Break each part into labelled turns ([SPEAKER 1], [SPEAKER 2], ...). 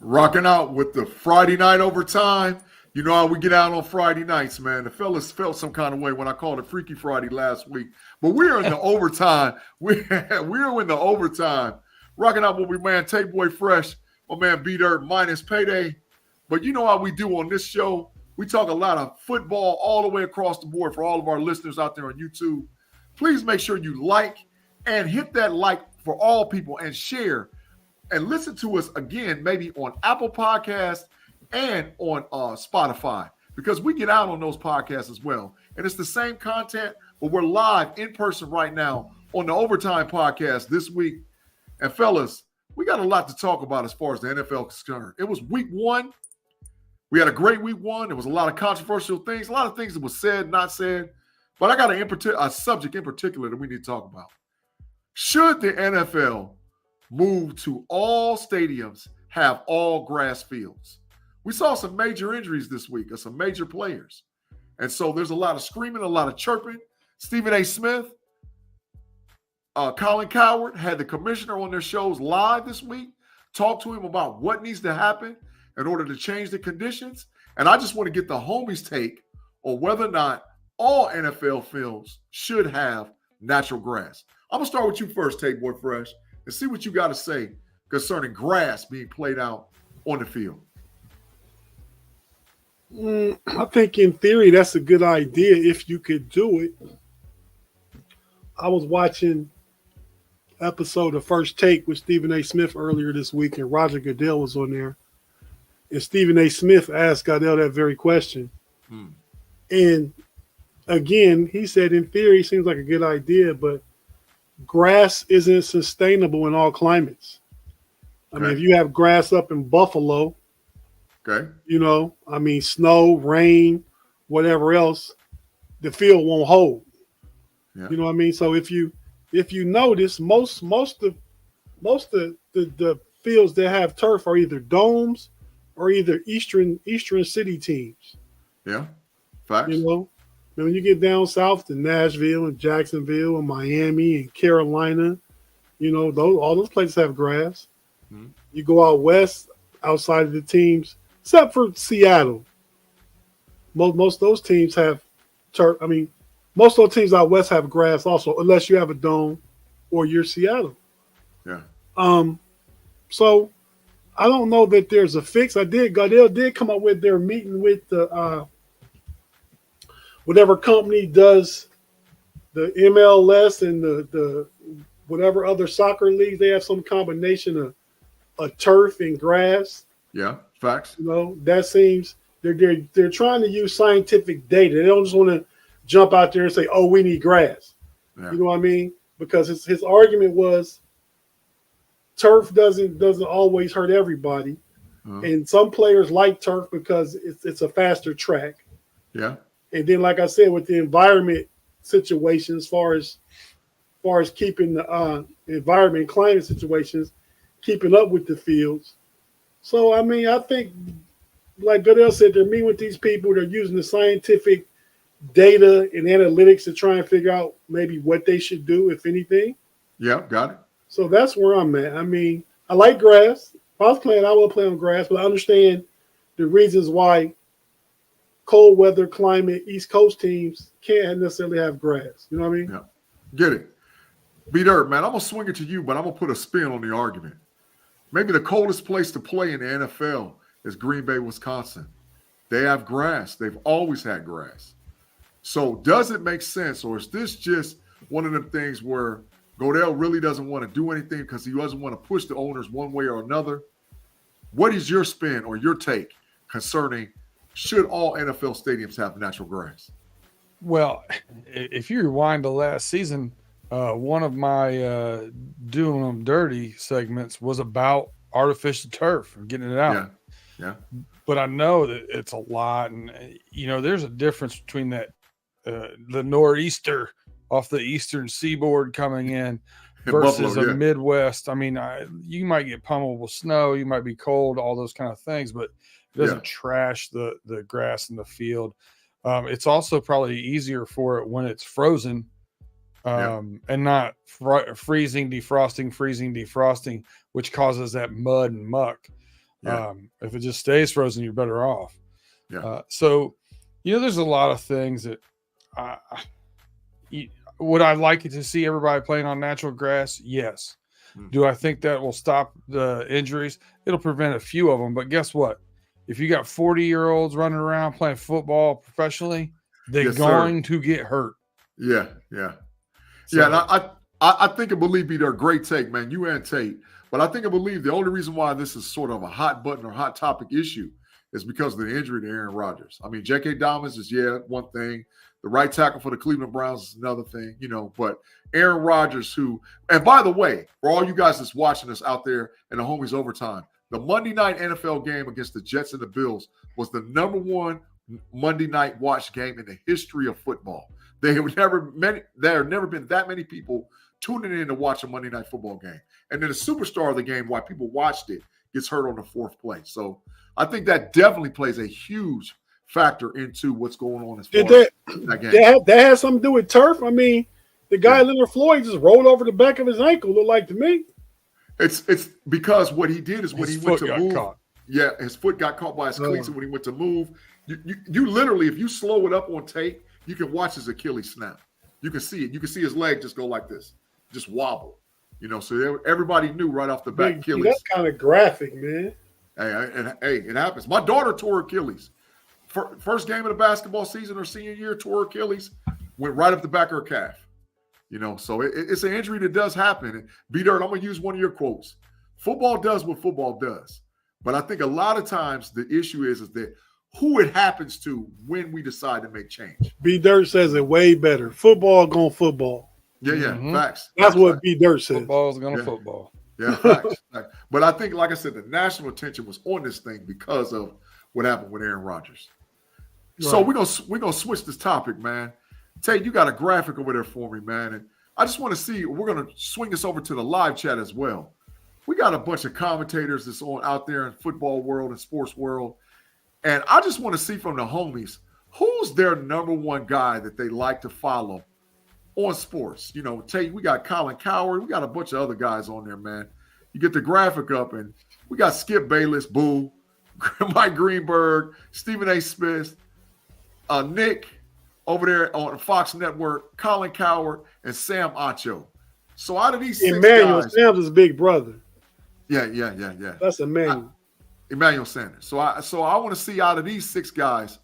[SPEAKER 1] Rocking out with the Friday night overtime. You know how we get out on Friday nights, man. The fellas felt some kind of way when I called it Freaky Friday last week. But we are in the overtime. We are in the overtime. Rocking out with my man Tate Boy Fresh, my man B-Dirt minus Payday. But you know how we do on this show. We talk a lot of football all the way across the board for all of our listeners out there on YouTube. Please make sure you like and hit that like for all people and share. And listen to us again, maybe on Apple Podcasts and on Spotify, because we get out on those podcasts as well. And it's the same content, but we're live in person right now on the Overtime Podcast this week. And fellas, we got a lot to talk about as far as the NFL is concerned. It was week one. We had a great week one. There was a lot of controversial things, a lot of things that was said, not said. But I got a subject in particular that we need to talk about. Should the NFL move to all stadiums have all grass fields? We saw some major injuries this week of some major players. And so there's a lot of screaming, a lot of chirping. Stephen A. Smith, Colin Cowherd had the commissioner on their shows live this week, talk to him about what needs to happen in order to change the conditions. And I just want to get the homies' take on whether or not all NFL fields should have natural grass. I'm going to start with you first, Tate Boy Fresh, and see what you got to say concerning grass being played out on the field.
[SPEAKER 2] I think in theory that's a good idea if you could do it. I was watching episode of First Take with Stephen A. Smith earlier this week, and Roger Goodell was on there. And Stephen A. Smith asked Goodell that very question. And again, he said in theory it seems like a good idea, but grass isn't sustainable in all climates. I mean, if you have grass up in Buffalo, snow, rain, whatever else, the field won't hold. Yeah. You know what I mean? So if you notice, most of the fields that have turf are either domes or either Eastern city teams. Yeah, facts. You know, and when you get down south to Nashville and Jacksonville and Miami and Carolina, all those places have grass. Mm-hmm. You go out west, outside of the teams, except for Seattle. Most of those teams have turf. I mean, most of those teams out west have grass also, unless you have a dome or you're Seattle. Yeah. So I don't know that there's a fix. Goodell did come up with their meeting with the whatever company does the MLS and the whatever other soccer leagues. They have some combination of turf and grass. Yeah, facts. That seems they're trying to use scientific data. They don't just want to jump out there and say, "Oh, we need grass." Yeah. You know what I mean? Because his argument was turf doesn't always hurt everybody, and some players like turf because it's a faster track. Yeah. And then, like I said, with the environment situation, as far as keeping the environment and climate situations, keeping up with the fields. So, I mean, I think, like Goodell said, they're meeting with these people. They're using the scientific data and analytics to try and figure out maybe what they should do, if anything. Yeah, got it. So that's where I'm at. I mean, I like grass. If I was playing, I would play on grass, but I understand the reasons why cold weather climate East Coast teams can't necessarily have grass. You know what I mean? Yeah. Get it. B-Dirt, man, I'm going to swing it to you, but I'm going to put a spin on the argument. Maybe the coldest place to play in the NFL is Green Bay, Wisconsin. They have grass. They've always had grass. So does it make sense, or is this just one of them things where Goodell really doesn't want to do anything because he doesn't want to push the owners one way or another? What is your spin or your take concerning should all NFL stadiums have natural grass?
[SPEAKER 3] Well, if you rewind to last season, one of my doing them dirty segments was about artificial turf and getting it out. Yeah. But I know that it's a lot, and there's a difference between that the nor'easter off the eastern seaboard coming in versus Buffalo, a Midwest. I mean, you might get pummeled with snow, you might be cold, all those kind of things, but it doesn't trash the grass in the field. It's also probably easier for it when it's frozen and not freezing, defrosting, which causes that mud and muck.
[SPEAKER 1] Yeah.
[SPEAKER 3] If it just stays frozen, you're better off.
[SPEAKER 1] Yeah.
[SPEAKER 3] So, there's a lot of things that would I like to see everybody playing on natural grass? Yes. Do I think that will stop the injuries? It'll prevent a few of them. But guess what? If you got 40-year-olds running around playing football professionally, they're going to get hurt.
[SPEAKER 1] Yeah. And I think and believe me, they're a great take, man. You and Tate. But I think and believe the only reason why this is sort of a hot button or hot topic issue is because of the injury to Aaron Rodgers. I mean, J.K. Dobbins is, one thing. The right tackle for the Cleveland Browns is another thing, But Aaron Rodgers, and by the way, for all you guys that's watching us out there in the Homies Overtime, the Monday night NFL game against the Jets and the Bills was the number one Monday night watch game in the history of football. There have never been that many people tuning in to watch a Monday night football game. And then the superstar of the game, why people watched it, gets hurt on the fourth play. So I think that definitely plays a huge factor into what's going on as far as that game.
[SPEAKER 2] That has something to do with turf? I mean, the guy Leonard Floyd just rolled over the back of his ankle, looked like to me.
[SPEAKER 1] It's because what he did is when he went to move.
[SPEAKER 3] Caught.
[SPEAKER 1] Yeah, his foot got caught by his cleats, and when he went to move, you literally, if you slow it up on tape, you can watch his Achilles snap. You can see it. You can see his leg just go like this, just wobble. So everybody knew right off the bat. Achilles.
[SPEAKER 2] That's kind of graphic, man.
[SPEAKER 1] Hey, it happens. My daughter tore Achilles. First game of the basketball season, her senior year, tore Achilles, went right up the back of her calf. So it's an injury that does happen. And B-Dirt, I'm going to use one of your quotes. Football does what football does. But I think a lot of times the issue is that who it happens to when we decide to make change.
[SPEAKER 2] B-Dirt says it way better. Football going football.
[SPEAKER 1] Yeah, Facts.
[SPEAKER 2] That's what B-Dirt says.
[SPEAKER 3] Football's going to football.
[SPEAKER 1] Yeah, facts. But I think, like I said, the national attention was on this thing because of what happened with Aaron Rodgers. Right. So we're gonna switch this topic, man. Tate, you got a graphic over there for me, man. And I just want to see, we're going to swing this over to the live chat as well. We got a bunch of commentators that's on out there in football world and sports world. And I just want to see from the homies, who's their number one guy that they like to follow on sports? Tate, we got Colin Coward. We got a bunch of other guys on there, man. You get the graphic up, and we got Skip Bayless, Boo, Mike Greenberg, Stephen A. Smith, Nick over there on Fox Network, Colin Coward, and Sam Acho. So out of these six guys,
[SPEAKER 2] Sam's his big brother.
[SPEAKER 1] Yeah.
[SPEAKER 2] That's Emmanuel.
[SPEAKER 1] Emmanuel Sanders. So I want to see out of these six guys,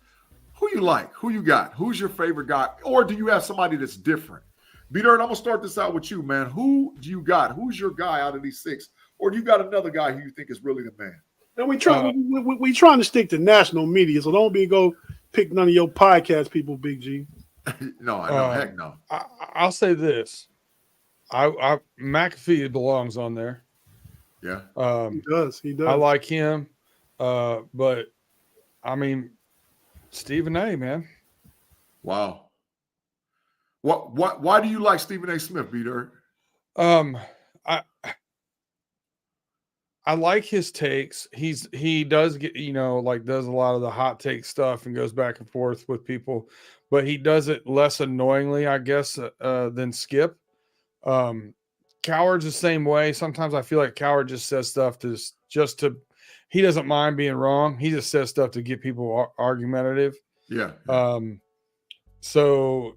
[SPEAKER 1] who you like, who you got, who's your favorite guy, or do you have somebody that's different? B-Dirt, I'm gonna start this out with you, man. Who do you got? Who's your guy out of these six, or do you got another guy who you think is really the man?
[SPEAKER 2] And we trying to stick to national media, so don't go pick none of your podcast people, Big G.
[SPEAKER 1] No, I know. Heck no.
[SPEAKER 3] I'll say this. McAfee belongs on there.
[SPEAKER 1] Yeah.
[SPEAKER 2] He does.
[SPEAKER 3] I like him. But I mean, Stephen A, man.
[SPEAKER 1] Wow. Why do you like Stephen A. Smith, B-Dirt?
[SPEAKER 3] I like his takes. He does get, does a lot of the hot take stuff and goes back and forth with people, but he does it less annoyingly, I guess, than Skip. Coward's the same way. Sometimes I feel like Coward just says stuff he doesn't mind being wrong. He just says stuff to get people argumentative.
[SPEAKER 1] Yeah.
[SPEAKER 3] So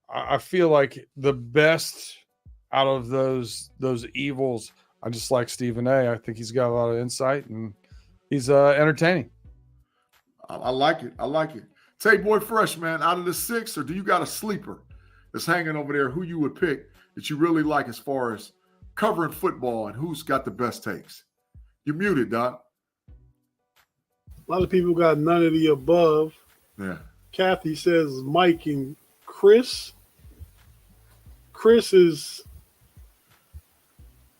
[SPEAKER 3] I feel like the best out of those evils, I just like Stephen A. I think he's got a lot of insight and he's entertaining.
[SPEAKER 1] I like it. Tate Boy Fresh, man, out of the six, or do you got a sleeper that's hanging over there who you would pick that you really like as far as covering football and who's got the best takes? You're muted, Doc.
[SPEAKER 2] A lot of people got none of the above.
[SPEAKER 1] Yeah.
[SPEAKER 2] Kathy says Mike and Chris.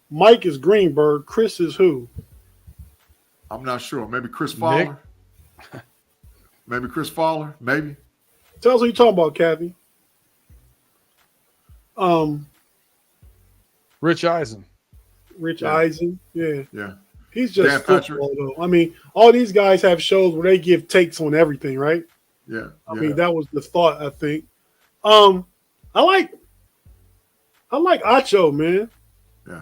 [SPEAKER 2] Mike is Greenberg. Chris is who?
[SPEAKER 1] I'm not sure. Maybe Chris Fowler. Maybe Chris Fowler. Maybe.
[SPEAKER 2] Tell us what you're talking about, Kathy.
[SPEAKER 3] Rich Eisen.
[SPEAKER 2] Eisen. Yeah.
[SPEAKER 1] Yeah.
[SPEAKER 2] He's just football, though. I mean, all these guys have shows where they give takes on everything, right?
[SPEAKER 1] Yeah.
[SPEAKER 2] I mean, that was the thought, I think. I like Acho, man.
[SPEAKER 1] Yeah.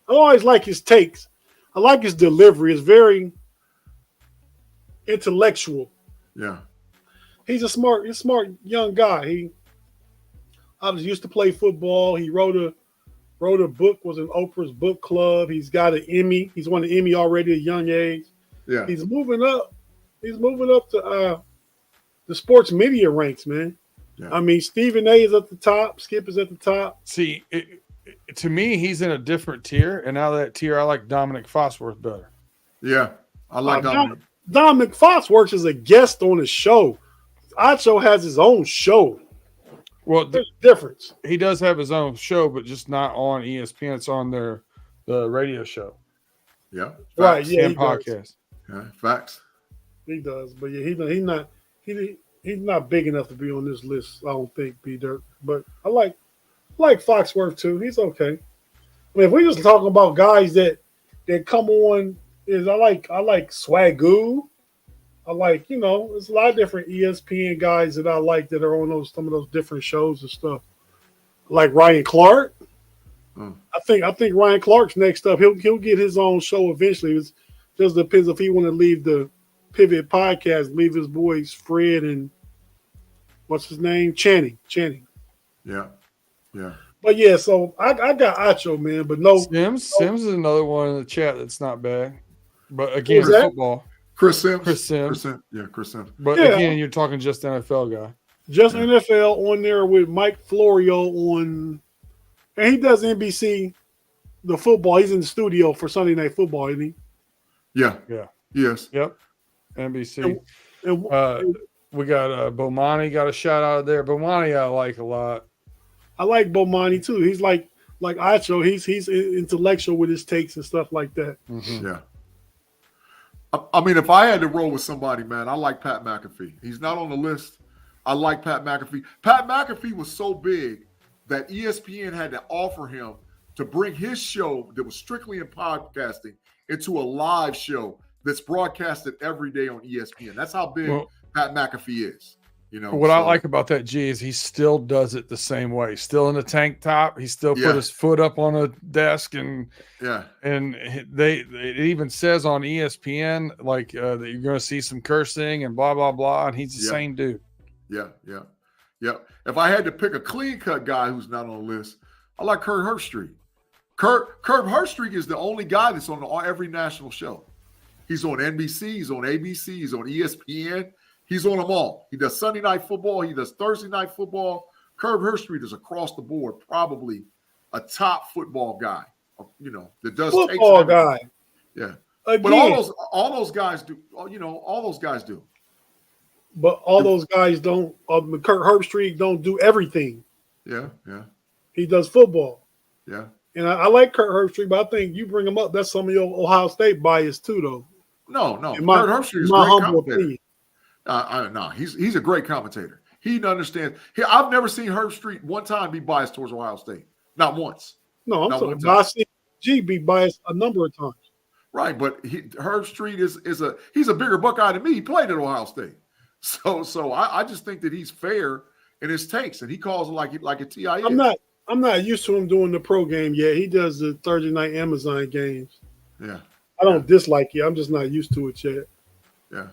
[SPEAKER 2] I always like his takes. I like his delivery. It's very intellectual.
[SPEAKER 1] Yeah.
[SPEAKER 2] He's a smart young guy. I was used to play football. He wrote a book, was in Oprah's book club. He's got an Emmy. He's won an Emmy already at a young age.
[SPEAKER 1] Yeah.
[SPEAKER 2] He's moving up. He's moving up to the sports media ranks, man. Yeah. I mean, Stephen A is at the top. Skip is at the top.
[SPEAKER 3] See, to me, he's in a different tier. And out of that tier, I like Dominic Fossworth better.
[SPEAKER 1] Yeah, I like Dominic.
[SPEAKER 2] Dominic Fossworth is a guest on a show. Acho has his own show.
[SPEAKER 3] Well,
[SPEAKER 2] there's a difference.
[SPEAKER 3] He does have his own show, but just not on ESPN. It's on the radio show.
[SPEAKER 1] Yeah.
[SPEAKER 2] Facts. Right. Yeah.
[SPEAKER 3] And podcast.
[SPEAKER 1] Yeah. Facts.
[SPEAKER 2] He does, but yeah, he's not big enough to be on this list. I don't think, B Dirt. But I like Foxworth too. He's okay. I mean, if we just talking about guys that come on, I like Swagoo. I like, there's a lot of different ESPN guys that I like that are on some of those different shows and stuff. I like Ryan Clark. I think Ryan Clark's next up. He'll get his own show eventually. It just depends if he want to leave the Pivot podcast, leave his boys Fred and what's his name? Channing.
[SPEAKER 1] Yeah.
[SPEAKER 2] But yeah, so I got Acho, man, but no.
[SPEAKER 3] Sims is another one in the chat that's not bad. But again, football.
[SPEAKER 1] Chris Sims.
[SPEAKER 3] Chris Sims.
[SPEAKER 1] Yeah, Chris Sims.
[SPEAKER 3] But again, you're talking just NFL guy.
[SPEAKER 2] Just NFL on there with Mike Florio on, and he does NBC, the football. He's in the studio for Sunday Night Football, isn't he?
[SPEAKER 1] Yeah. Yes.
[SPEAKER 3] Yep. NBC. We got Bomani got a shout out there. Bomani I like a lot.
[SPEAKER 2] I like Bomani too. He's like Acho. He's intellectual with his takes and stuff like that.
[SPEAKER 3] Mm-hmm.
[SPEAKER 1] Yeah. I mean, if I had to roll with somebody, man, I like Pat McAfee. He's not on the list. I like Pat McAfee. Pat McAfee was so big that ESPN had to offer him to bring his show that was strictly in podcasting into a live show that's broadcasted every day on ESPN. That's how big Pat McAfee is.
[SPEAKER 3] What I like about that, G, is he still does it the same way. Still in a tank top. He still put his foot up on a desk, and it even says on ESPN that you're going to see some cursing and blah blah blah, and he's the same dude.
[SPEAKER 1] Yeah. If I had to pick a clean cut guy who's not on the list, I like Kurt Herbstreit. Kurt Herbstreit is the only guy that's on every national show. He's on NBC. He's on ABC. He's on ESPN. He's on them all. He does Sunday Night Football. He does Thursday Night Football. Kurt Herbstreit is across the board probably a top football guy, that does
[SPEAKER 2] football guy.
[SPEAKER 1] Yeah.
[SPEAKER 2] Again,
[SPEAKER 1] but all those guys do, all those guys do.
[SPEAKER 2] But all those guys don't, Kurt Herbstreit don't do everything.
[SPEAKER 1] Yeah.
[SPEAKER 2] He does football.
[SPEAKER 1] Yeah.
[SPEAKER 2] And I like Kurt Herbstreit, but I think you bring him up, that's some of your Ohio State bias too, though.
[SPEAKER 1] No. Kurt Herbstreit is a great commentator. No, he's a great commentator. He understands. I've never seen Herbstreit one time be biased towards Ohio State. Not once.
[SPEAKER 2] No, I'm talking about I've seen G be biased a number of times.
[SPEAKER 1] Right, but Herbstreit he's a bigger Buckeye than me. He played at Ohio State. So I just think that he's fair in his takes, and he calls it like a TIA.
[SPEAKER 2] I'm not used to him doing the pro game yet. He does the Thursday night Amazon games.
[SPEAKER 1] Yeah.
[SPEAKER 2] I don't dislike it. I'm just not used to it yet.
[SPEAKER 1] Yeah.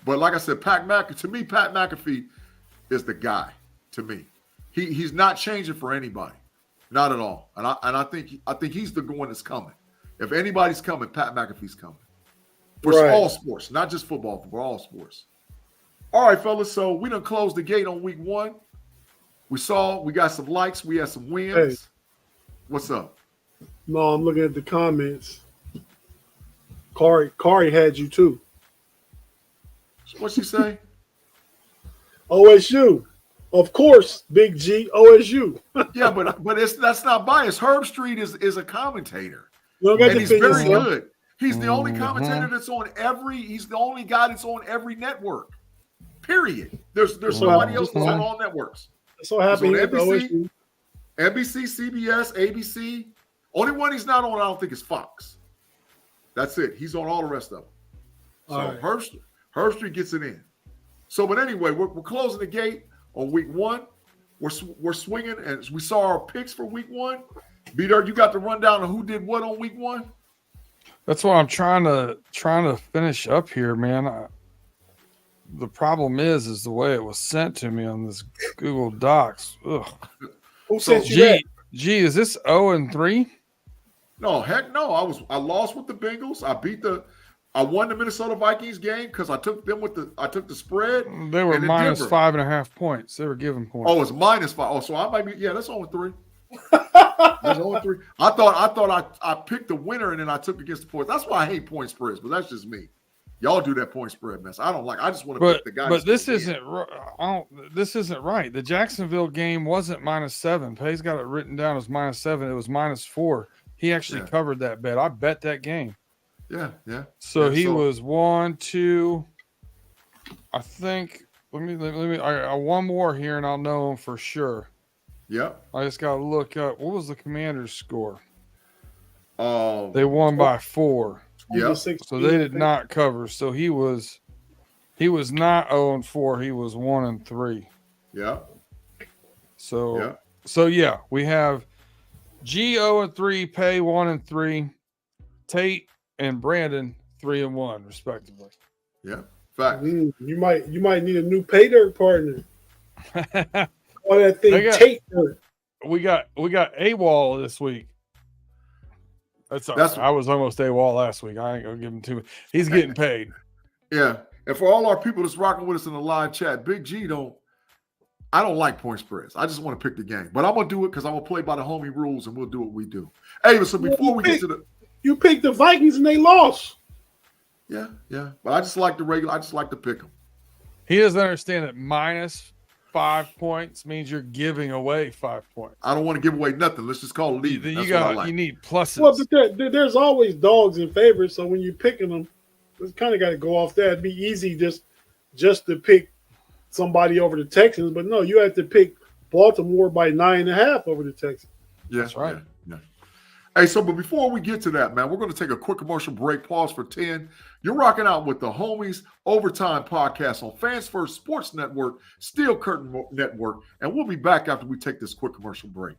[SPEAKER 1] But like I said, Pat McAfee is the guy to me. He's not changing for anybody, not at all. And I think he's the one that's coming. If anybody's coming, Pat McAfee's coming for all sports, not just football, for all sports. All right, fellas. So we done closed the gate on week 1. We got some likes. We had some wins.
[SPEAKER 2] Hey.
[SPEAKER 1] What's up?
[SPEAKER 2] No, I'm looking at the comments. Kari had you too.
[SPEAKER 1] What'd she say?
[SPEAKER 2] OSU. Of course, Big G, OSU.
[SPEAKER 1] Yeah, but that's not biased. Herbstreit is a commentator.
[SPEAKER 2] And
[SPEAKER 1] he's very good. He's the only commentator that's on he's the only guy that's on every network. Period. There's somebody else that's on all networks.
[SPEAKER 2] So happy
[SPEAKER 1] with NBC, CBS, ABC. Only one he's not on, I don't think, is Fox. That's it. He's on all the rest of them. So Herbstreit gets it in. So, but anyway, we're closing the gate on week 1. We're swinging, and we saw our picks for week 1. B-Dirt, you got the rundown of who did what on week 1?
[SPEAKER 3] That's what I'm trying to finish up here, man. The problem is the way it was sent to me on this Google Docs. Ugh.
[SPEAKER 2] Who sent you that?
[SPEAKER 3] Gee, is this 0-3?
[SPEAKER 1] No, heck no. I lost with the Bengals. I won the Minnesota Vikings game because I took the spread.
[SPEAKER 3] They were minus 5.5 points. They were giving points.
[SPEAKER 1] Oh, it's minus 5. Oh, so I might be. Yeah, that's 0-3. That's 0-3. I thought I picked the winner and then I took against the points. That's why I hate point spreads, but that's just me. Y'all do that point spread mess. I don't like. I just want to pick the guy.
[SPEAKER 3] But this isn't. This isn't right. The Jacksonville game wasn't -7. Pay's got it written down as -7. It was -4. He actually covered that bet. I bet that game.
[SPEAKER 1] Yeah.
[SPEAKER 3] So he was 1, 2. I think. Let me. I one more here, and I'll know him for sure.
[SPEAKER 1] Yep.
[SPEAKER 3] I just gotta look up. What was the Commanders' score? They won by 4.
[SPEAKER 1] Yeah.
[SPEAKER 3] So they did not cover. So he was not 0-4. He was 1-3.
[SPEAKER 1] Yeah.
[SPEAKER 3] So yeah, we have G 0-3, Pay 1-3, Tate and Brandon 3-1 respectively.
[SPEAKER 1] Yeah. Fact.
[SPEAKER 2] You might need a new pay dirt partner. Or that thing Tate dirt.
[SPEAKER 3] We got AWOL this week. I was almost AWOL last week. I ain't gonna give him too much. He's getting paid.
[SPEAKER 1] Yeah. And for all our people that's rocking with us in the live chat, Big G I don't like point spreads. I just want to pick the game. But I'm gonna do it because I'm gonna play by the homie rules and we'll do what we do. Hey, so before we get to
[SPEAKER 2] you picked the Vikings and they lost.
[SPEAKER 1] Yeah. But I just like I just like to pick them.
[SPEAKER 3] He doesn't understand that -5 points means you're giving away 5 points.
[SPEAKER 1] I don't want to give away nothing. Let's just call it leave.
[SPEAKER 3] You need pluses.
[SPEAKER 2] Well, but there's always dogs and favorites. So when you're picking them, it's kind of got to go off that. It'd be easy just to pick somebody over the Texans, but no, you have to pick Baltimore by 9.5 over the Texans.
[SPEAKER 1] Yeah, that's right. Yeah. Hey, but before we get to that, man, we're going to take a quick commercial break, pause for 10. You're rocking out with the Homies Overtime Podcast on Fans First Sports Network, Steel Curtain Network, and we'll be back after we take this quick commercial break.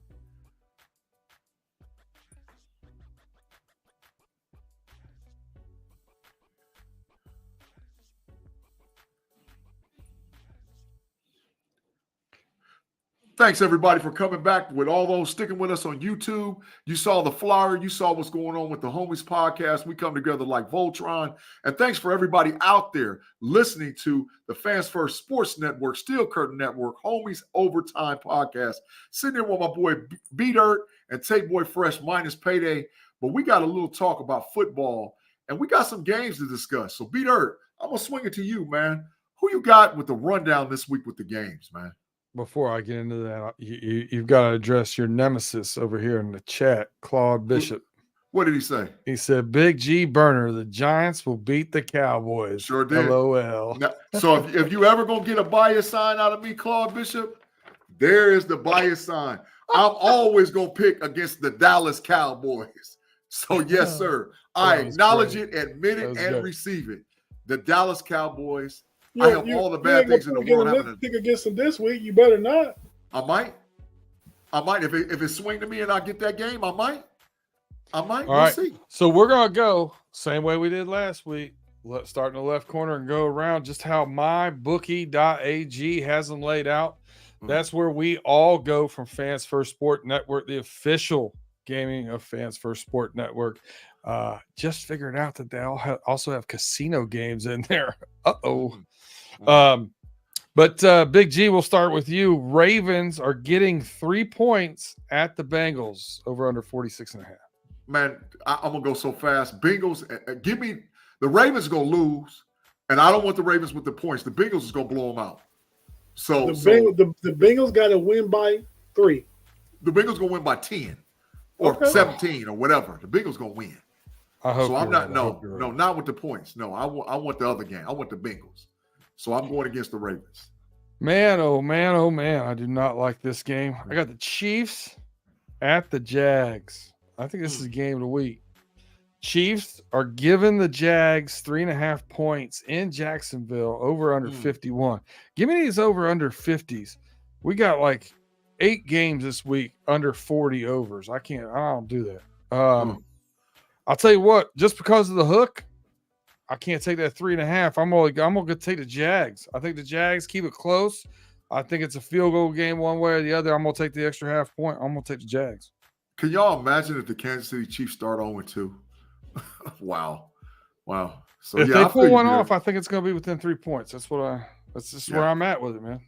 [SPEAKER 1] Thanks, everybody, for coming back. With all those sticking with us on YouTube, you saw the flyer. You saw what's going on with the Homies Podcast. We come together like Voltron. And thanks for everybody out there listening to the Fans First Sports Network, Steel Curtain Network, Homies Overtime Podcast. Sitting here with my boy B-Dirt and Tate Boy Fresh minus Payday. But we got a little talk about football, and we got some games to discuss. So, B-Dirt, I'm going to swing it to you, man. Who you got with the rundown this week with the games, man?
[SPEAKER 3] Before I get into that, you've got to address your nemesis over here in the chat, Claude Bishop.
[SPEAKER 1] What did he say?
[SPEAKER 3] He said, Big G Burner, the Giants will beat the Cowboys.
[SPEAKER 1] Sure did.
[SPEAKER 3] LOL.
[SPEAKER 1] Now, so if you ever going to get a bias sign out of me, Claude Bishop, there is the bias sign. I'm always going to pick against the Dallas Cowboys. So, yes, sir. I acknowledge it, admit it, and receive it. The Dallas Cowboys. I have all the bad things in the world happening.
[SPEAKER 2] Pick against them this week. You better not.
[SPEAKER 1] I might. If it swing to me and I get that game, I might. We'll see.
[SPEAKER 3] So we're gonna go same way we did last week. Let's start in the left corner and go around just how mybookie.ag has them laid out. That's where we all go from Fans First Sport Network, the official gaming of Fans First Sport Network. Just figured out that they also have casino games in there. But Big G, we'll start with you. Ravens are getting 3 points at the Bengals over under 46.5.
[SPEAKER 1] Man, I'm gonna go so fast. Bengals, give me the Ravens gonna lose, and I don't want the Ravens with the points. The Bengals is gonna blow them out. So
[SPEAKER 2] the Bengals got to win by 3.
[SPEAKER 1] The Bengals gonna win by 10 or 17 or whatever. The Bengals gonna win.
[SPEAKER 3] I hope
[SPEAKER 1] so. I'm not.
[SPEAKER 3] Right.
[SPEAKER 1] No, not with the points. No, I want the other game. I want the Bengals. So I'm going against the Ravens.
[SPEAKER 3] Man, oh man, I do not like this game. I got the Chiefs at the Jags. I think this is a game of the week. Chiefs are giving the Jags 3.5 points in Jacksonville over under 51. Give me these over under 50s. We got like 8 games this week under 40 overs. I don't do that. I'll tell you what, just because of the hook, I can't take that 3.5. I'm gonna take the Jags. I think the Jags keep it close. I think it's a field goal game one way or the other. I'm gonna take the extra half point. I'm gonna take the Jags.
[SPEAKER 1] Can y'all imagine if the Kansas City Chiefs start 0-2? Wow. So
[SPEAKER 3] if they pull one off, I think it's gonna be within 3 points. That's where I'm at with it, man.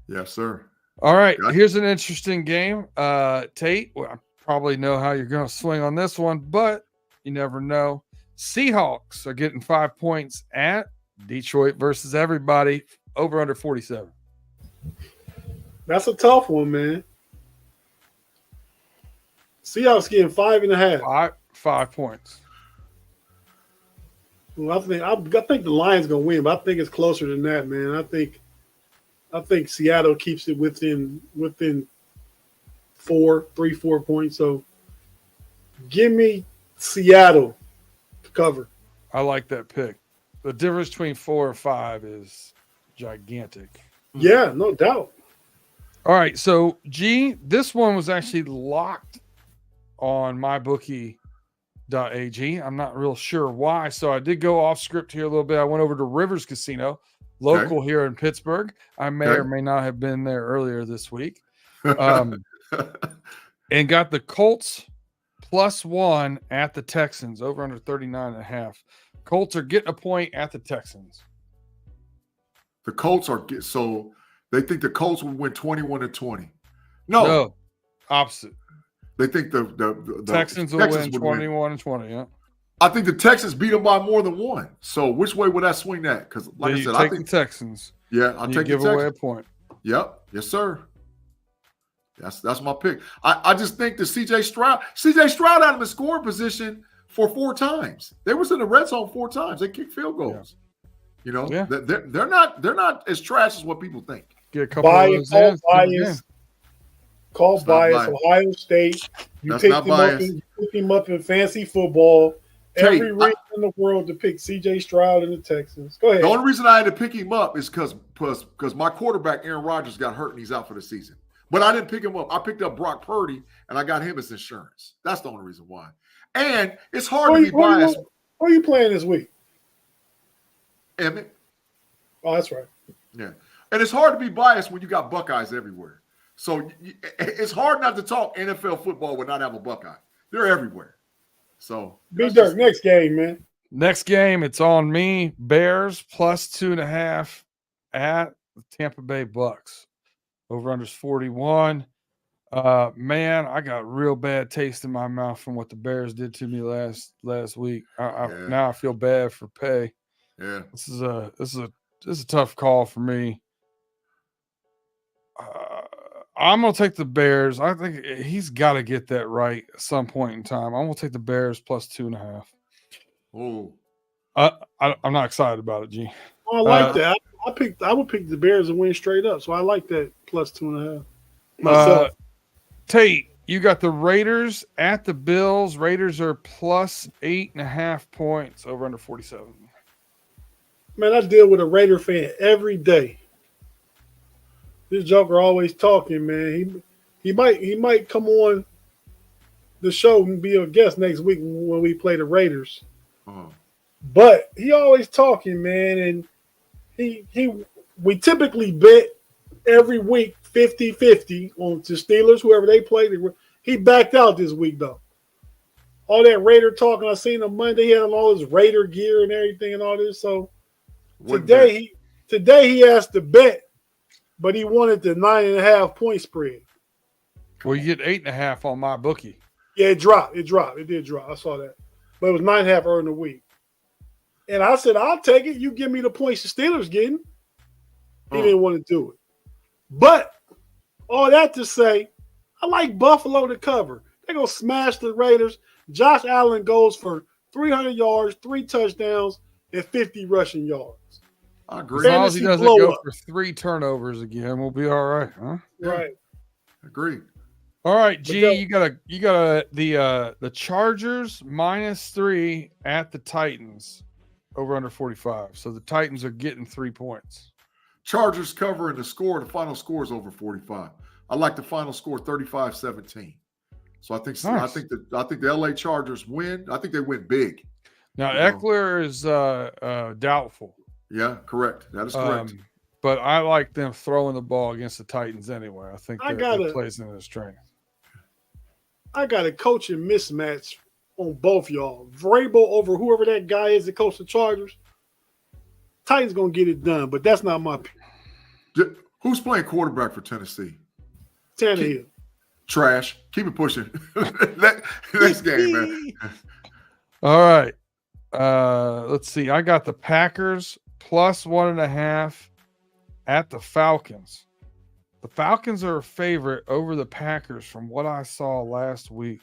[SPEAKER 1] Yes, sir.
[SPEAKER 3] All right, here's an interesting game. Tate, well, I probably know how you're gonna swing on this one, but you never know. Seahawks are getting 5 points at Detroit versus everybody over under 47.
[SPEAKER 2] That's a tough one, man. Seahawks getting 5.5.
[SPEAKER 3] 5 points.
[SPEAKER 2] Well, I think the Lions gonna win, but I think it's closer than that, man. I think Seattle keeps it within 4 points. So give me Seattle to cover.
[SPEAKER 3] I like that pick. The difference between 4 and 5 is gigantic.
[SPEAKER 2] Yeah, no doubt.
[SPEAKER 3] All right, so G, this one was actually locked on mybookie.ag. I'm not real sure why. So I did go off script here a little bit. I went over to Rivers Casino, local here in Pittsburgh. I may or may not have been there earlier this week. And got the Colts +1 at the Texans, over under 39.5. Colts are getting a point at the Texans.
[SPEAKER 1] The Colts so they think the Colts will win 21-20. No,
[SPEAKER 3] opposite.
[SPEAKER 1] They think the
[SPEAKER 3] Texans will win 21-20. Yeah,
[SPEAKER 1] I think the Texans beat them by more than one. So which way would I swing that? Because like I said, I think
[SPEAKER 3] the Texans.
[SPEAKER 1] Yeah, I'll take the Texans.
[SPEAKER 3] Give away a point.
[SPEAKER 1] Yep, yes, sir. That's my pick. I just think that CJ Stroud had him in scoring position for 4 times. They was in the red zone 4 times. They kicked field goals.
[SPEAKER 3] Yeah.
[SPEAKER 1] You know, they're not as trash as what people think.
[SPEAKER 3] Get a couple of those in.
[SPEAKER 2] Call bias. Ohio State. You picked him up in fancy football.
[SPEAKER 1] Tate,
[SPEAKER 2] every reason in the world to pick CJ Stroud and the Texans. Go ahead.
[SPEAKER 1] The only reason I had to pick him up is because my quarterback Aaron Rodgers got hurt and he's out for the season. But I didn't pick him up. I picked up Brock Purdy and I got him as insurance. That's the only reason why. And it's hard to be biased.
[SPEAKER 2] Who are you playing this week?
[SPEAKER 1] Emmett.
[SPEAKER 2] Oh, that's right.
[SPEAKER 1] Yeah. And it's hard to be biased when you got Buckeyes everywhere. So it's hard not to talk NFL football when not have a Buckeye. They're everywhere. So
[SPEAKER 2] Big Dirk, next game, man.
[SPEAKER 3] Next game, it's on me. Bears +2.5 at the Tampa Bay Bucks. Over under 41. Man, I got real bad taste in my mouth from what the Bears did to me last week. Now I feel bad for Pay.
[SPEAKER 1] Yeah.
[SPEAKER 3] This is a tough call for me. I'm gonna take the Bears. I think he's got to get that right at some point in time. I'm gonna take the Bears +2.5.
[SPEAKER 1] Oh,
[SPEAKER 3] I'm not excited about it, G.
[SPEAKER 2] Oh, I like that. I would pick the Bears and win straight up. So I like that +2.5. Myself.
[SPEAKER 3] Tate, you got the Raiders at the Bills. Raiders are +8.5 points, over under 47.
[SPEAKER 2] Man, I deal with a Raider fan every day. This joker always talking, man. He might come on the show and be a guest next week when we play the Raiders.
[SPEAKER 1] Oh.
[SPEAKER 2] But he always talking, man, and we typically bet every week 50-50 on the Steelers, whoever they play. He backed out this week though. All that Raider talking, I seen on Monday. He had all his Raider gear and everything and all this. So today he asked to bet. But he wanted the 9.5 point spread.
[SPEAKER 3] Well, you get 8.5 on my bookie.
[SPEAKER 2] Yeah, it dropped. It did drop. I saw that. But it was 9.5 early in the week. And I said, I'll take it. You give me the points the Steelers getting. He didn't want to do it. But all that to say, I like Buffalo to cover. They're going to smash the Raiders. Josh Allen goes for 300 yards, 3 touchdowns, and 50 rushing yards.
[SPEAKER 1] I agree.
[SPEAKER 3] As long as he doesn't go for 3 turnovers again, we'll be all right, huh?
[SPEAKER 2] Right.
[SPEAKER 1] Agreed.
[SPEAKER 3] All right, G, you got the Chargers -3 at the Titans, over under 45. So the Titans are getting 3 points.
[SPEAKER 1] Chargers covering the score. The final score is over 45. I like the final score 35-17. So I think
[SPEAKER 3] nice.
[SPEAKER 1] I think the LA Chargers win. I think they win big.
[SPEAKER 3] Now Eckler is doubtful.
[SPEAKER 1] Yeah, correct. That is correct.
[SPEAKER 3] But I like them throwing the ball against the Titans anyway. I think that plays into his strength.
[SPEAKER 2] I got a coaching mismatch on both y'all. Vrabel over whoever that guy is that coach the Chargers. Titans gonna get it done, but that's not my pick.
[SPEAKER 1] Who's playing quarterback for Tennessee?
[SPEAKER 2] Tannehill.
[SPEAKER 1] Trash. Keep it pushing. Next game, man.
[SPEAKER 3] All right. Let's see. I got the Packers plus 1.5 at the Falcons. The Falcons are a favorite over the Packers from what I saw last week.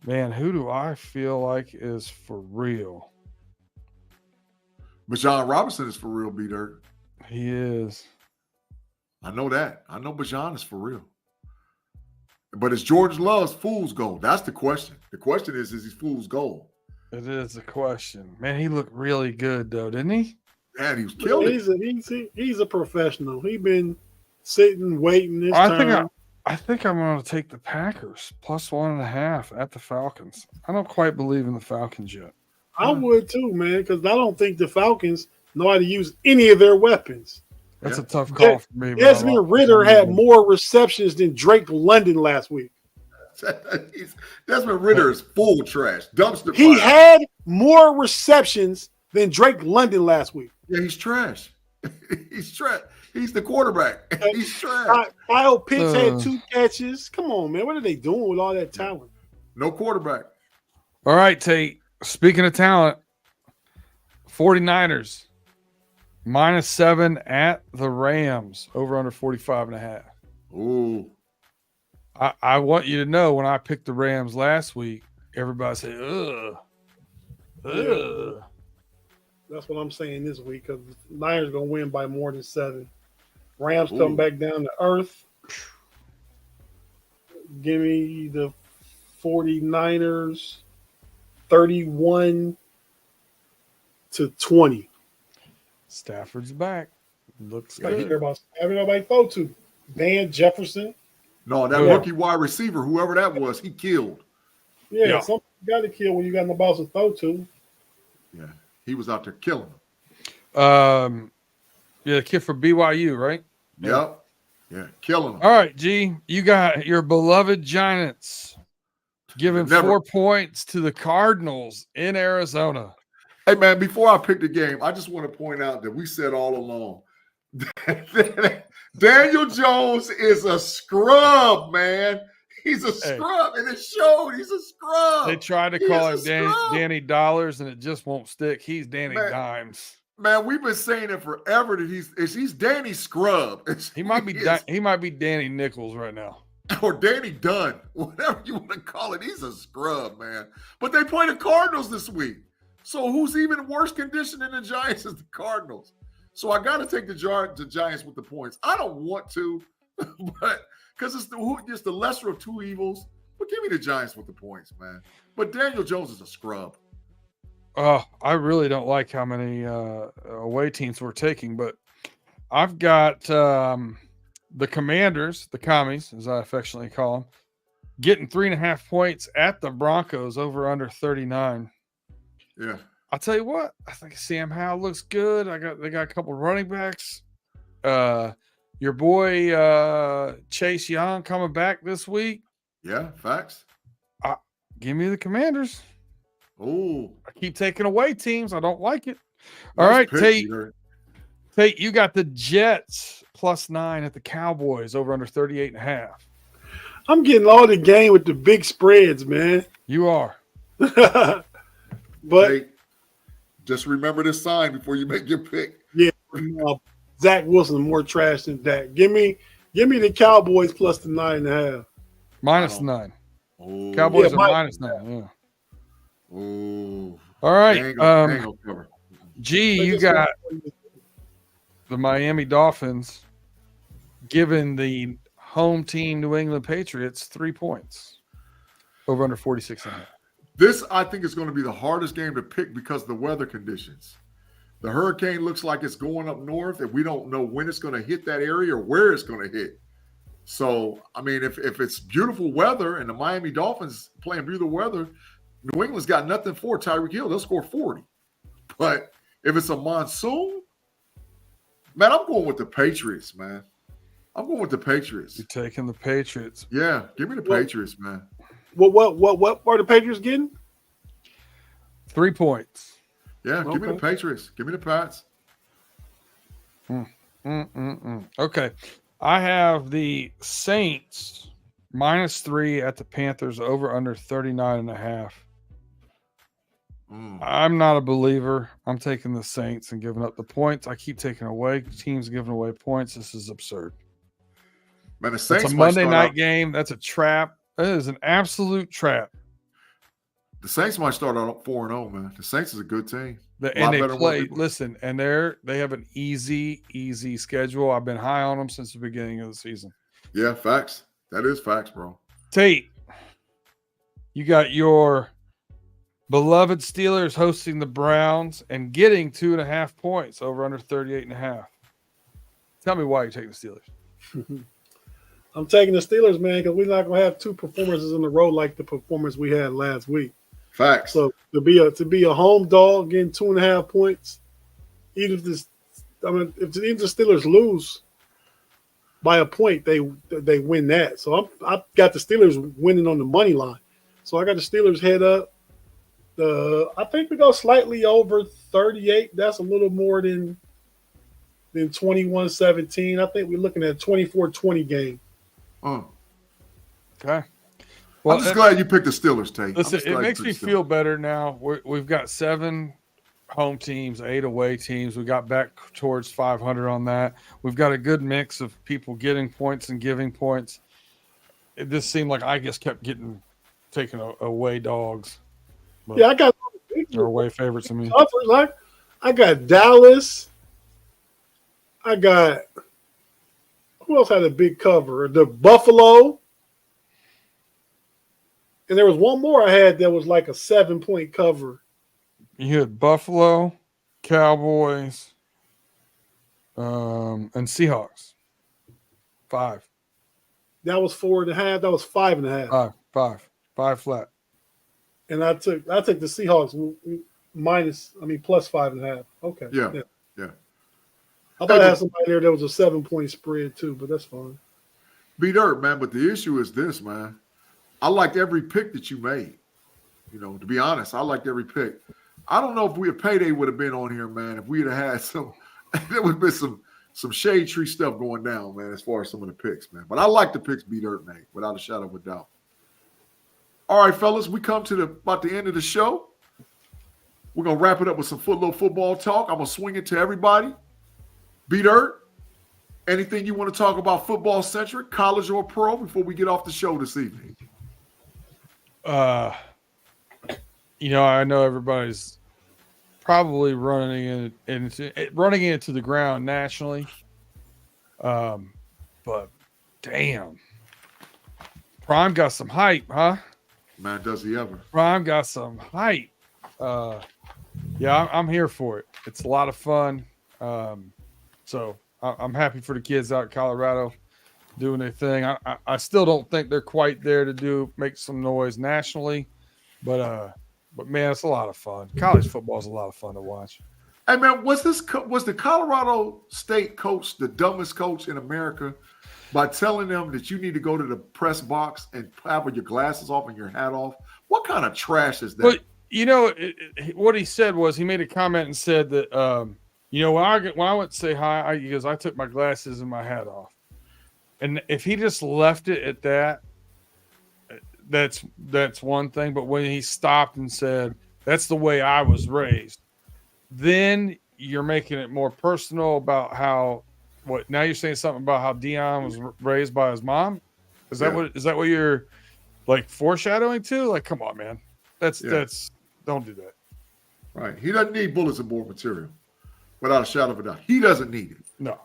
[SPEAKER 3] Man, who do I feel like is for real?
[SPEAKER 1] Bijan Robinson is for real, B-Dirt.
[SPEAKER 3] He is.
[SPEAKER 1] I know that. I know Bijan is for real. But it's George Love's fool's gold. That's the question. The question is he fool's gold?
[SPEAKER 3] It is a question. Man, he looked really good, though, didn't he?
[SPEAKER 1] Man, he was killing it.
[SPEAKER 2] He's a professional. He's been sitting, waiting his turn.
[SPEAKER 3] I think I'm going to take the Packers plus 1.5 at the Falcons. I don't quite believe in the Falcons yet.
[SPEAKER 2] I would too, man, because I don't think the Falcons know how to use any of their weapons.
[SPEAKER 3] That's a tough call for me.
[SPEAKER 2] Desmond Ridder had more receptions than Drake London last week.
[SPEAKER 1] Desmond Ridder is full trash. Dumpster
[SPEAKER 2] He
[SPEAKER 1] fire.
[SPEAKER 2] had more receptions than Drake London last week.
[SPEAKER 1] Yeah, he's trash. He's trash. He's the quarterback. He's trash.
[SPEAKER 2] Kyle Pitts had 2 catches. Come on, man. What are they doing with all that talent?
[SPEAKER 1] No quarterback.
[SPEAKER 3] All right, Tate. Speaking of talent, 49ers -7 at the Rams, over under 45.5.
[SPEAKER 1] Ooh.
[SPEAKER 3] I want you to know when I picked the Rams last week, everybody said, ugh.
[SPEAKER 2] Yeah. That's what I'm saying this week because the Niners are going to win by more than 7. Rams come back down to earth. Give me the 49ers 31-20.
[SPEAKER 3] Stafford's back. Looks
[SPEAKER 2] I
[SPEAKER 3] good.
[SPEAKER 2] care about everybody throw to. Van Jefferson.
[SPEAKER 1] No, that rookie wide receiver, whoever that was, he killed.
[SPEAKER 2] Yeah. Something you got to kill when you got nobody to throw to.
[SPEAKER 1] Yeah, he was out there killing them.
[SPEAKER 3] Yeah, the kid for BYU, right?
[SPEAKER 1] Yep. Yeah, killing them.
[SPEAKER 3] All right, G, you got your beloved Giants giving 4 points to the Cardinals in Arizona.
[SPEAKER 1] Hey, man, before I pick the game, I just want to point out that we said all along Daniel Jones is a scrub, man. He's a scrub, and it showed he's a scrub.
[SPEAKER 3] They tried to call him Danny Dollars, and it just won't stick. He's Danny Dimes.
[SPEAKER 1] Man, we've been saying it forever that he's Danny Scrub.
[SPEAKER 3] He might be Danny Nichols right now.
[SPEAKER 1] Or Danny Dunn, whatever you want to call it. He's a scrub, man. But they play the Cardinals this week. So who's even worse condition than the Giants is the Cardinals. So I got to take the Giants with the points. I don't want to, but because it's the lesser of two evils. But give me the Giants with the points, man. But Daniel Jones is a scrub.
[SPEAKER 3] I really don't like how many away teams we're taking, but I've got the Commanders, the Commies, as I affectionately call them, getting 3.5 points at the Broncos over under 39.
[SPEAKER 1] Yeah.
[SPEAKER 3] I'll tell you what, I think Sam Howell looks good. They got a couple of running backs. Your boy Chase Young coming back this week.
[SPEAKER 1] Yeah, facts.
[SPEAKER 3] Give me the Commanders.
[SPEAKER 1] Oh,
[SPEAKER 3] I keep taking away teams. I don't like it. All right, Tate, you got the Jets +9 at the Cowboys over under 38.5.
[SPEAKER 2] I'm getting all the game with the big spreads, man.
[SPEAKER 3] You are.
[SPEAKER 2] But
[SPEAKER 1] hey, just remember this sign before you make your pick.
[SPEAKER 2] Yeah, Zach Wilson more trash than Dak. Give me the Cowboys plus the 9.5.
[SPEAKER 3] -9.
[SPEAKER 1] Oh.
[SPEAKER 3] Cowboys are -9. Yeah.
[SPEAKER 1] Oh.
[SPEAKER 3] All right. G, you got the Miami Dolphins giving the home team New England Patriots 3 points over under 46.5.
[SPEAKER 1] This, I think, is going to be the hardest game to pick because of the weather conditions. The hurricane looks like it's going up north, and we don't know when it's going to hit that area or where it's going to hit. So, I mean, if it's beautiful weather and the Miami Dolphins playing beautiful weather, New England's got nothing for Tyreek Hill. They'll score 40. But if it's a monsoon, man, I'm going with the Patriots, man. I'm going with the Patriots.
[SPEAKER 3] You're taking the Patriots.
[SPEAKER 1] Yeah, give me the Patriots, man.
[SPEAKER 2] What are the Patriots getting?
[SPEAKER 3] 3 points.
[SPEAKER 1] Yeah, give me the Patriots. Give me the Pats.
[SPEAKER 3] Okay. I have the Saints -3 at the Panthers, over under 39.5. I'm not a believer. I'm taking the Saints and giving up the points. I keep taking away teams giving away points. This is absurd.
[SPEAKER 1] Man, the Saints
[SPEAKER 3] it's a Monday night game. That's a trap. That is an absolute trap.
[SPEAKER 1] The Saints might start out 4-0, man. The Saints is a good team.
[SPEAKER 3] And they play. Listen, and they have an easy schedule. I've been high on them since the beginning of the season.
[SPEAKER 1] Yeah, facts. That is facts, bro.
[SPEAKER 3] Tate, you got your beloved Steelers hosting the Browns and getting 2.5 points, over under 38.5. Tell me why you're taking the Steelers.
[SPEAKER 2] I'm taking the Steelers, man, because we're not gonna have 2 performances in a row like the performance we had last week.
[SPEAKER 1] Facts.
[SPEAKER 2] So to be a home dog getting 2.5 points, even if the Steelers lose by a point, they win that. So I've got the Steelers winning on the money line. So I got the Steelers head up. I think we go slightly over 38. That's a little more than 21-17. I think we're looking at a 24-20 game.
[SPEAKER 3] Okay. Well,
[SPEAKER 1] I'm just glad you picked the Steelers, Tate.
[SPEAKER 3] Listen, it makes me feel better now. We've got 7 home teams, 8 away teams. We got back towards 500 on that. We've got a good mix of people getting points and giving points. It just seemed like I just kept taking away dogs.
[SPEAKER 2] Yeah, I got
[SPEAKER 3] away favorites.
[SPEAKER 2] I got Dallas. I got who else had a big cover? The Buffalo. And there was one more I had that was like a 7-point cover.
[SPEAKER 3] You had Buffalo, Cowboys, and Seahawks. 5.
[SPEAKER 2] That was 4.5. That was 5.5.
[SPEAKER 3] 5 flat.
[SPEAKER 2] And I took the Seahawks plus 5.5. Okay.
[SPEAKER 1] Yeah.
[SPEAKER 2] I thought I had somebody there that was a 7-point spread too, but that's fine.
[SPEAKER 1] Be dirt, man. But the issue is this, man. I liked every pick that you made. To be honest, I liked every pick. I don't know if Payday would have been on here, man. If we'd have had there would have been some shade tree stuff going down, man, as far as some of the picks, man. But I like the picks, Be dirt, man, without a shadow of a doubt. All right, fellas, we come to about the end of the show. We're gonna wrap it up with some little football talk. I'm gonna swing it to everybody. Be dirt. Anything you want to talk about football centric, college or pro, before we get off the show this evening?
[SPEAKER 3] I know everybody's probably running into the ground nationally. But damn, Prime got some hype, huh?
[SPEAKER 1] Man, does he ever?
[SPEAKER 3] Prime got some hype. Yeah, I'm here for it. It's a lot of fun. So I'm happy for the kids out in Colorado doing their thing. I still don't think they're quite there to make some noise nationally, but man, it's a lot of fun. College football is a lot of fun to watch.
[SPEAKER 1] Hey man, was the Colorado State coach the dumbest coach in America by telling them that you need to go to the press box and have your glasses off and your hat off? What kind of trash is that?
[SPEAKER 3] Well, what he said was he made a comment and said that when I went to say hi, I took my glasses and my hat off. And if he just left it at that, that's one thing. But when he stopped and said, that's the way I was raised, then you're making it more personal about now you're saying something about how Dion was raised by his mom? Is that what you're like foreshadowing to? Like, come on, man. That's don't do that.
[SPEAKER 1] Right. He doesn't need bulletin board material. Without a shadow of a doubt. He doesn't need it.
[SPEAKER 3] No.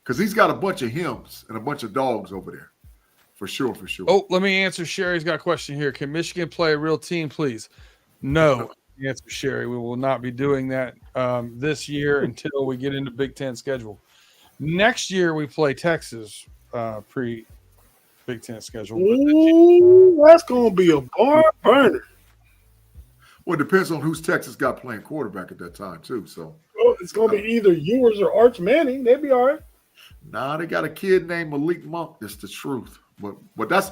[SPEAKER 1] Because he's got a bunch of hymns and a bunch of dogs over there. For sure.
[SPEAKER 3] Oh, let me answer. Sherry's got a question here. Can Michigan play a real team, please? No. Answer, Sherry. We will not be doing that this year until we get into Big Ten schedule. Next year, we play Texas Big Ten schedule.
[SPEAKER 2] Ooh, that's going to be a barn burner.
[SPEAKER 1] Well, it depends on who's Texas got playing quarterback at that time, too. So
[SPEAKER 2] it's going to be either Ewers or Arch Manning. They'd be all right.
[SPEAKER 1] Nah, they got a kid named Malik Monk. That's the truth. But that's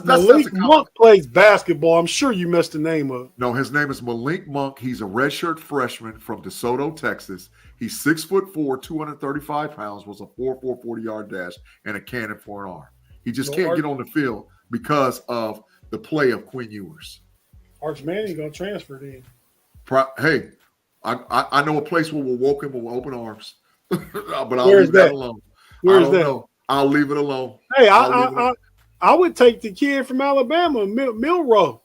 [SPEAKER 2] Malik Monk plays basketball. I'm sure you messed the name up.
[SPEAKER 1] No, his name is Malik Monk. He's a redshirt freshman from DeSoto, Texas. He's 6'4", 235 pounds, was a 4.4 40-yard dash, and a cannon for an arm. He just can't get on the field because of the play of Quinn Ewers.
[SPEAKER 2] Arch Manning gonna transfer then.
[SPEAKER 1] Hey, I know a place where we'll welcome him with open arms, but I'll leave that alone.
[SPEAKER 2] Where's that?
[SPEAKER 1] Know. I'll leave it alone.
[SPEAKER 2] Hey, I would take the kid from Alabama, Milroe.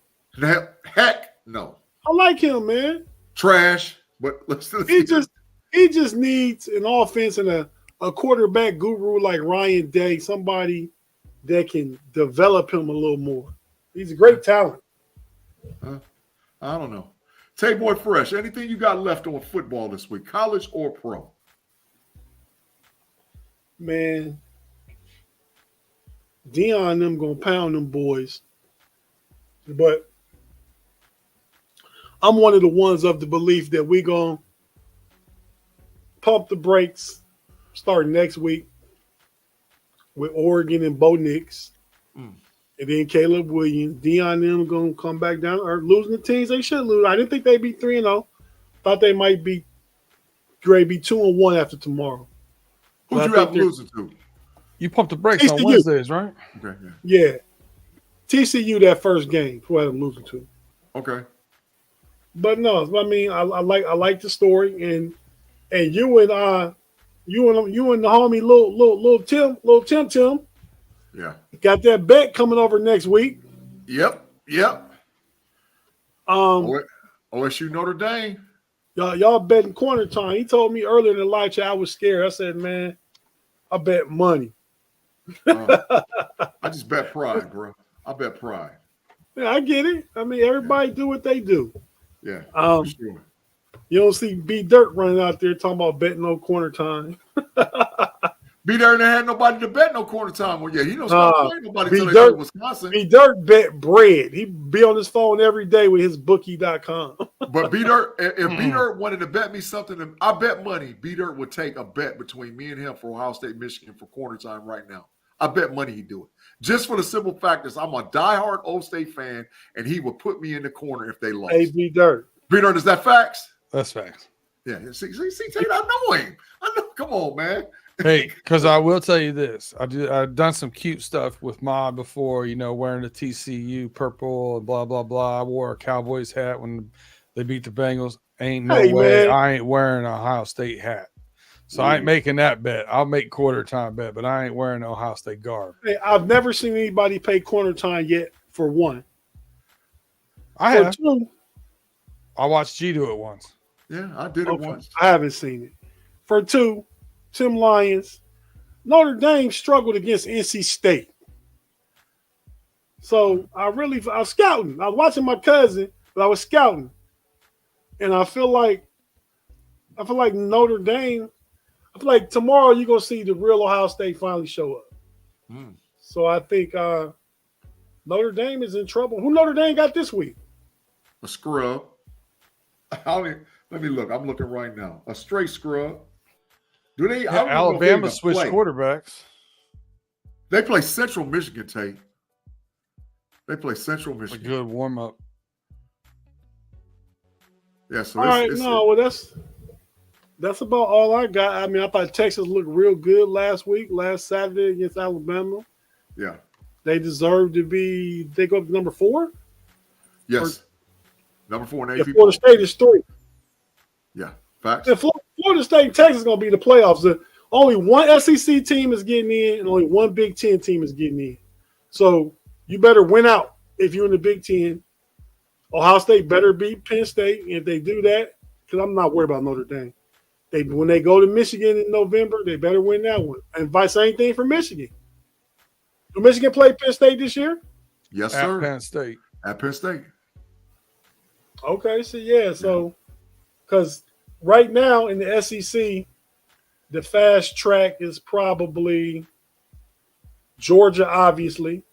[SPEAKER 1] Heck no.
[SPEAKER 2] I like him, man.
[SPEAKER 1] Trash, but let's
[SPEAKER 2] he just needs an offense and a quarterback guru like Ryan Day, somebody that can develop him a little more. He's a great talent.
[SPEAKER 1] I don't know. Tate Boy Fresh, anything you got left on football this week, college or pro?
[SPEAKER 2] Man, Deion and them gonna pound them boys. But I'm one of the ones of the belief that we gonna pump the brakes starting next week with Oregon and Bo Nix. And then Caleb Williams. Deion and them gonna come back down or losing the teams they should lose. I didn't think they'd be 3-0. Thought they might be 2-1 after tomorrow.
[SPEAKER 1] Who'd you have losing to?
[SPEAKER 3] You pumped the brakes
[SPEAKER 2] TCU.
[SPEAKER 3] on Wednesdays, right?
[SPEAKER 1] Okay.
[SPEAKER 2] Yeah. TCU that first game. Who had them losing to?
[SPEAKER 1] Okay.
[SPEAKER 2] But no, I mean, I like the story, and you and the homie little Tim.
[SPEAKER 1] Yeah.
[SPEAKER 2] Got that bet coming over next week.
[SPEAKER 1] Yep. OSU Notre Dame.
[SPEAKER 2] Y'all betting corner time. He told me earlier in the live chat I was scared. I said, man, I bet money.
[SPEAKER 1] I just bet pride, bro. I bet pride.
[SPEAKER 2] Yeah, I get it. I mean, everybody do what they do.
[SPEAKER 1] Yeah, for sure.
[SPEAKER 2] You don't see B Dirt running out there talking about betting no corner time.
[SPEAKER 1] B Dirt ain't had nobody to bet no corner time. Well, yeah, he knows nobody till they go to Wisconsin.
[SPEAKER 2] B Dirt bet bread. He be on his phone every day with his bookie.com.
[SPEAKER 1] But B Dirt, if B Dirt wanted to bet me something, I bet money B Dirt would take a bet between me and him for Ohio State, Michigan for corner time right now. I bet money he'd do it. Just for the simple fact is I'm a diehard Old State fan, and he would put me in the corner if they lost.
[SPEAKER 2] Hey, B Dirt.
[SPEAKER 1] B Dirt, is that facts?
[SPEAKER 3] That's facts.
[SPEAKER 1] Yeah. See, Tate, I know him. I know. Come on, man.
[SPEAKER 3] Hey, because I will tell you this. I've done some cute stuff with Ma before, wearing the TCU purple and blah, blah, blah. I wore a Cowboys hat when they beat the Bengals. Ain't no way man. I ain't wearing an Ohio State hat. So I ain't making that bet. I'll make quarter time bet, but I ain't wearing Ohio State garb.
[SPEAKER 2] Hey, I've never seen anybody pay corner time yet for one.
[SPEAKER 3] I have. Two, I watched G do it once.
[SPEAKER 1] Yeah, I did it once.
[SPEAKER 2] I haven't seen it. For two, Tim Lyons, Notre Dame struggled against NC State. So I was scouting. I was watching my cousin, but I was scouting. And I feel like Notre Dame, I feel like tomorrow you're going to see the real Ohio State finally show up. So I think Notre Dame is in trouble. Who Notre Dame got this week?
[SPEAKER 1] A scrub. Let me look. I'm looking right now. A straight scrub. Do they?
[SPEAKER 3] Yeah, Alabama switched quarterbacks.
[SPEAKER 1] They play Central Michigan, Tate. They play Central Michigan.
[SPEAKER 3] A good warm up.
[SPEAKER 1] Yeah. So
[SPEAKER 2] all right. Well, that's about all I got. I mean, I thought Texas looked real good last Saturday against Alabama.
[SPEAKER 1] Yeah.
[SPEAKER 2] They deserve to be. They go up to number 4.
[SPEAKER 1] Yes. Number 4 in AP.
[SPEAKER 2] Florida State is 3.
[SPEAKER 1] Yeah. Facts.
[SPEAKER 2] And Florida State and Texas is going to be the playoffs. Only one SEC team is getting in, and only one Big Ten team is getting in. So you better win out if you're in the Big Ten. Ohio State better beat Penn State. If they do that, because I'm not worried about Notre Dame. When they go to Michigan in November, they better win that one. And same thing for Michigan. Will Michigan play Penn State this year?
[SPEAKER 1] Yes, sir.
[SPEAKER 3] At Penn State.
[SPEAKER 1] At Penn State.
[SPEAKER 2] Okay, so because right now in the SEC, the fast track is probably Georgia, obviously.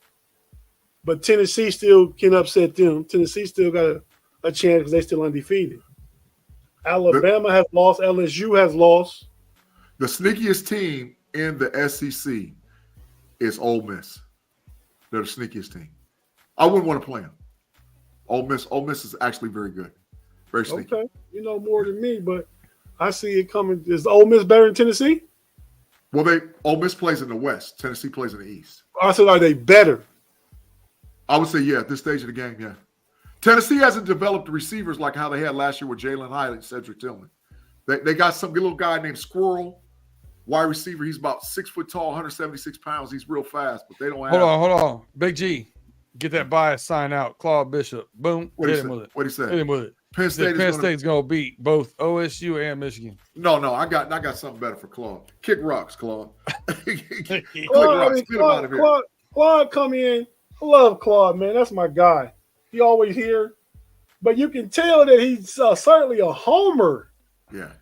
[SPEAKER 2] But Tennessee still can upset them. Tennessee still got a chance because they're still undefeated. Alabama has lost. LSU has lost.
[SPEAKER 1] The sneakiest team in the SEC is Ole Miss. They're the sneakiest team. I wouldn't want to play them. Ole Miss is actually very good. Very sneaky.
[SPEAKER 2] Okay. You know more than me, but I see it coming. Is Ole Miss better than Tennessee?
[SPEAKER 1] Well, Ole Miss plays in the West. Tennessee plays in the East.
[SPEAKER 2] I said, are they better?
[SPEAKER 1] I would say, yeah, at this stage of the game, yeah. Tennessee hasn't developed the receivers like how they had last year with Jalen Hyatt and Cedric Tillman. They got some little guy named Squirrel, wide receiver. He's about 6 foot tall, 176 pounds. He's real fast, but they don't have.
[SPEAKER 3] Hold on. Big G, get that bias sign out. Claude Bishop. Boom. Hit him with it.
[SPEAKER 1] What he said?
[SPEAKER 3] Hit him with it.
[SPEAKER 1] Penn
[SPEAKER 3] State's going to beat both OSU and Michigan.
[SPEAKER 1] No, I got something better for Claude. Kick rocks, Claude.
[SPEAKER 2] Claude come in. I love Claude, man. That's my guy. He always here. But you can tell that he's certainly a homer.
[SPEAKER 1] Yeah.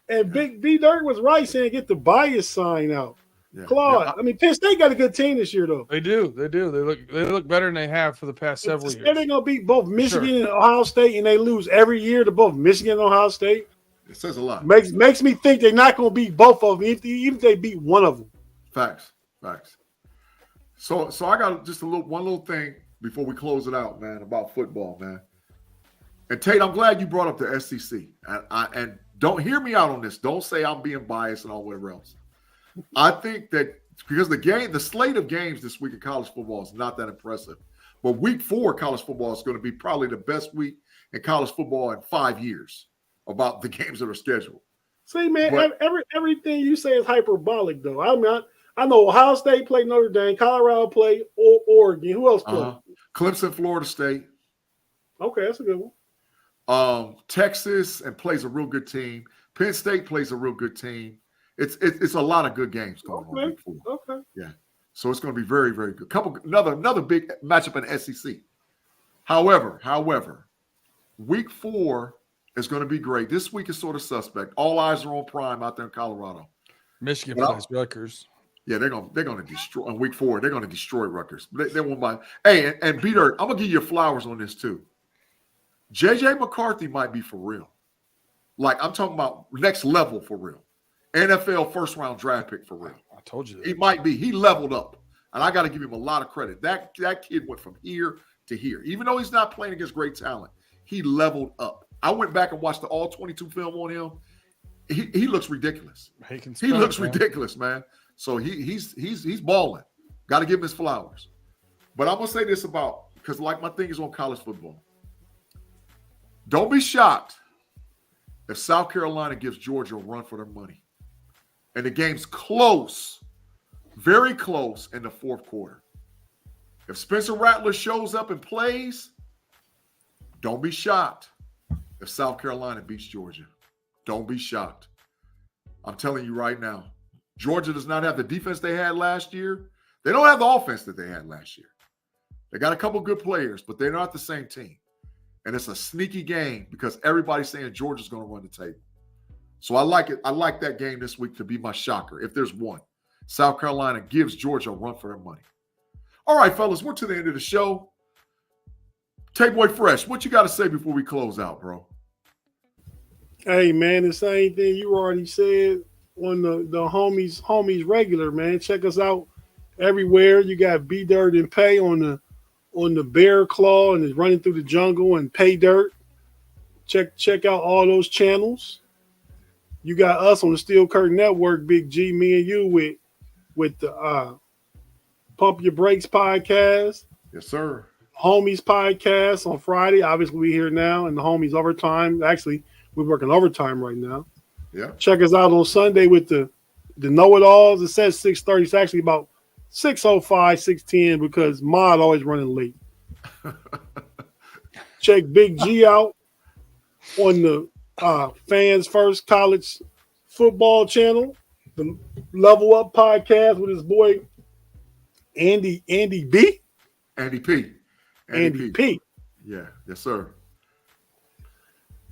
[SPEAKER 2] And Big B Dirt was right saying get the bias sign out. Yeah. Claude, I mean, Penn State got a good team this year, though.
[SPEAKER 3] They do. They look better than they have for the past several years.
[SPEAKER 2] They're going to beat both Michigan and Ohio State, and they lose every year to both Michigan and Ohio State.
[SPEAKER 1] It says a lot.
[SPEAKER 2] Makes me think they're not going to beat both of them, even if they beat one of them.
[SPEAKER 1] Facts. So I got just one little thing before we close it out, man, about football, man. And Tate, I'm glad you brought up the SEC. And don't hear me out on this. Don't say I'm being biased and all whatever else. I think that because the slate of games this week in college football is not that impressive. But week 4 college football is going to be probably the best week in college football in 5 years about the games that are scheduled.
[SPEAKER 2] See, man, everything you say is hyperbolic, though. I mean, I know Ohio State played Notre Dame, Colorado played Oregon. Who else played?
[SPEAKER 1] Clemson, Florida State.
[SPEAKER 2] Okay, that's a good one.
[SPEAKER 1] Texas and plays a real good team. Penn State plays a real good team. It's a lot of good games going on week 4.
[SPEAKER 2] Okay.
[SPEAKER 1] Yeah. So it's going to be very, very good. Another big matchup in the SEC. However, week 4 is going to be great. This week is sort of suspect. All eyes are on Prime out there in Colorado.
[SPEAKER 3] Michigan plays Rutgers.
[SPEAKER 1] Yeah, they're going to destroy on week 4. They're going to destroy Rutgers. They won't buy. Hey, and Peter, I'm going to give you flowers on this too. JJ McCarthy might be for real. Like I'm talking about next level for real. NFL first round draft pick for real.
[SPEAKER 3] I told you that.
[SPEAKER 1] He might be. He leveled up. And I got to give him a lot of credit. That kid went from here to here. Even though he's not playing against great talent, he leveled up. I went back and watched the all 22 film on him. He looks ridiculous. He looks ridiculous, man. So he's balling. Got to give him his flowers. But I'm going to say this because like my thing is on college football. Don't be shocked if South Carolina gives Georgia a run for their money. And the game's close, very close in the fourth quarter. If Spencer Rattler shows up and plays, don't be shocked if South Carolina beats Georgia. Don't be shocked. I'm telling you right now, Georgia does not have the defense they had last year. They don't have the offense that they had last year. They got a couple good players, but they're not the same team. And it's a sneaky game because everybody's saying Georgia's going to run the table. So I like it. I like that game this week to be my shocker. If there's one, South Carolina gives Georgia a run for their money. All right, fellas, we're to the end of the show. Tate Boy Fresh, what you got to say before we close out, bro?
[SPEAKER 2] Hey, man, the same thing you already said on the homies regular, man. Check us out everywhere. You got B Dirt and Pay on the Bear Claw and is running through the jungle and Pay Dirt. Check out all those channels. You got us on the Steel Curtain Network, Big G, me and you with the Pump Your Brakes podcast.
[SPEAKER 1] Yes, sir.
[SPEAKER 2] Homies podcast on Friday. Obviously, we're here now, and the Homies overtime. Actually, we're working overtime right now.
[SPEAKER 1] Yeah.
[SPEAKER 2] Check us out on Sunday with the know-it-alls. It says 6:30. It's actually about 6:05, 6:10 because Mod always running late. Check Big G out on the Fans First College Football channel, the Level Up podcast with his boy Andy B.
[SPEAKER 1] Andy P.
[SPEAKER 2] Andy P.
[SPEAKER 1] Yeah, yes, sir.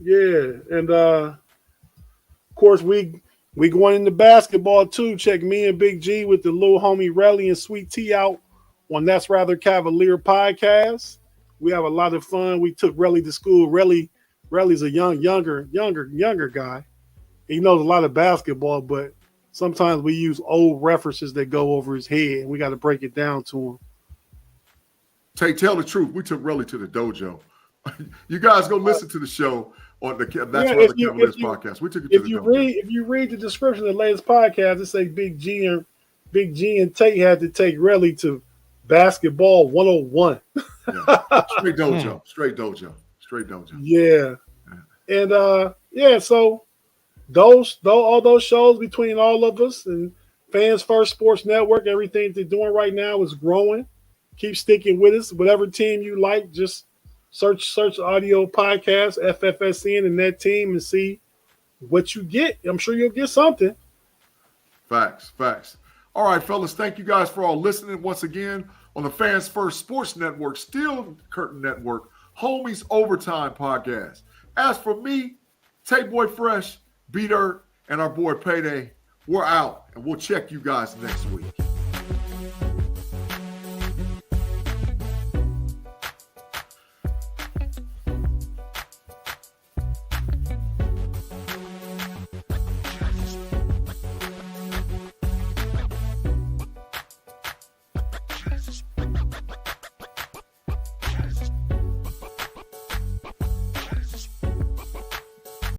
[SPEAKER 2] Yeah, and of course we going into basketball too. Check me and Big G with the little homie Relly and Sweet T out on That's Rather Cavalier podcast. We have a lot of fun. We took Relly to school. Relly's a younger guy. He knows a lot of basketball, but sometimes we use old references that go over his head, and we got to break it down to him.
[SPEAKER 1] Tate, tell the truth. We took Relly to the dojo. You guys go listen to the show on the That's Rather Cavaliers podcast. We took it to the dojo. If you read the description of the latest podcast, it says Big G and Tate had to take Relly to basketball 101. Yeah. Straight dojo.
[SPEAKER 2] Yeah. And so all those shows between all of us and Fans First Sports Network, everything they're doing right now is growing. Keep sticking with us. Whatever team you like, just search audio podcast, FFSN, and that team and see what you get. I'm sure you'll get something.
[SPEAKER 1] Facts. All right, fellas, thank you guys for all listening once again on the Fans First Sports Network, Steel Curtain Network, Homies Overtime podcast. As for me, Tate Boy Fresh, B-Dirt, and our boy Payday, we're out, and we'll check you guys next week.